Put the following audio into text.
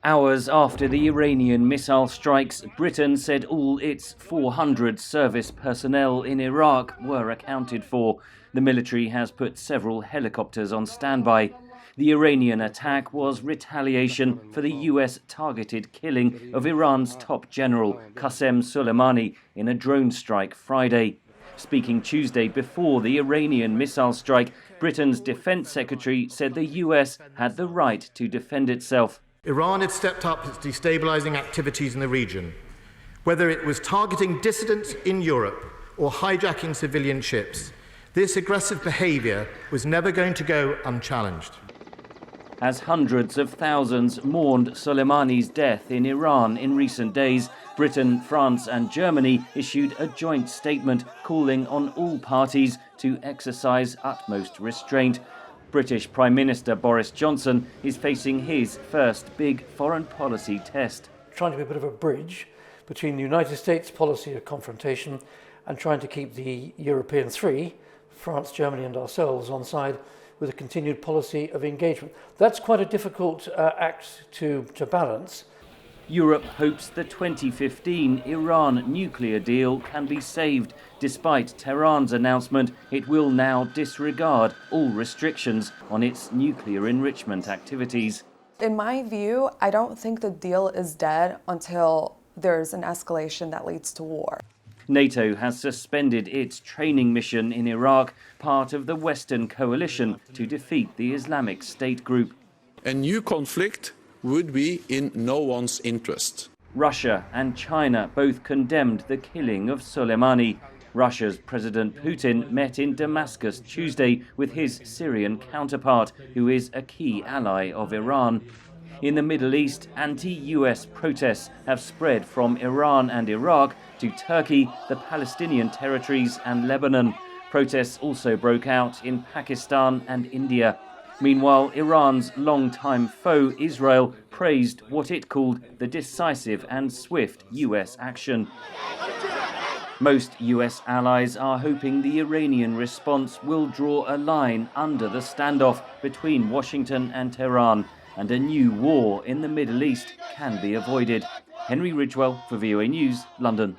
Hours after the Iranian missile strikes, Britain said all its 400 service personnel in Iraq were accounted for. The military has put several helicopters on standby. The Iranian attack was retaliation for the US targeted killing of Iran's top general, Qasem Soleimani, in a drone strike Friday. Speaking Tuesday before the Iranian missile strike, Britain's defense secretary said the US had the right to defend itself. Iran had stepped up its destabilizing activities in the region. Whether it was targeting dissidents in Europe or hijacking civilian ships, this aggressive behavior was never going to go unchallenged. As hundreds of thousands mourned Soleimani's death in Iran in recent days, Britain, France and Germany issued a joint statement calling on all parties to exercise utmost restraint. British Prime Minister Boris Johnson is facing his first big foreign policy test. Trying to be a bit of a bridge between the United States policy of confrontation and trying to keep the European three, France, Germany and ourselves, on side with a continued policy of engagement. That's quite a difficult act to balance. Europe hopes the 2015 Iran nuclear deal can be saved, despite Tehran's announcement it will now disregard all restrictions on its nuclear enrichment activities. In my view, I don't think the deal is dead until there's an escalation that leads to war. NATO has suspended its training mission in Iraq, part of the Western coalition to defeat the Islamic State group. A new conflict would be in no one's interest. Russia and China both condemned the killing of Soleimani. Russia's President Putin met in Damascus Tuesday with his Syrian counterpart, who is a key ally of Iran. In the Middle East, anti-US protests have spread from Iran and Iraq to Turkey, the Palestinian territories and Lebanon. Protests also broke out in Pakistan and India. Meanwhile, Iran's longtime foe, Israel, praised what it called the decisive and swift US action. Most US allies are hoping the Iranian response will draw a line under the standoff between Washington and Tehran, and a new war in the Middle East can be avoided. Henry Ridgwell for VOA News, London.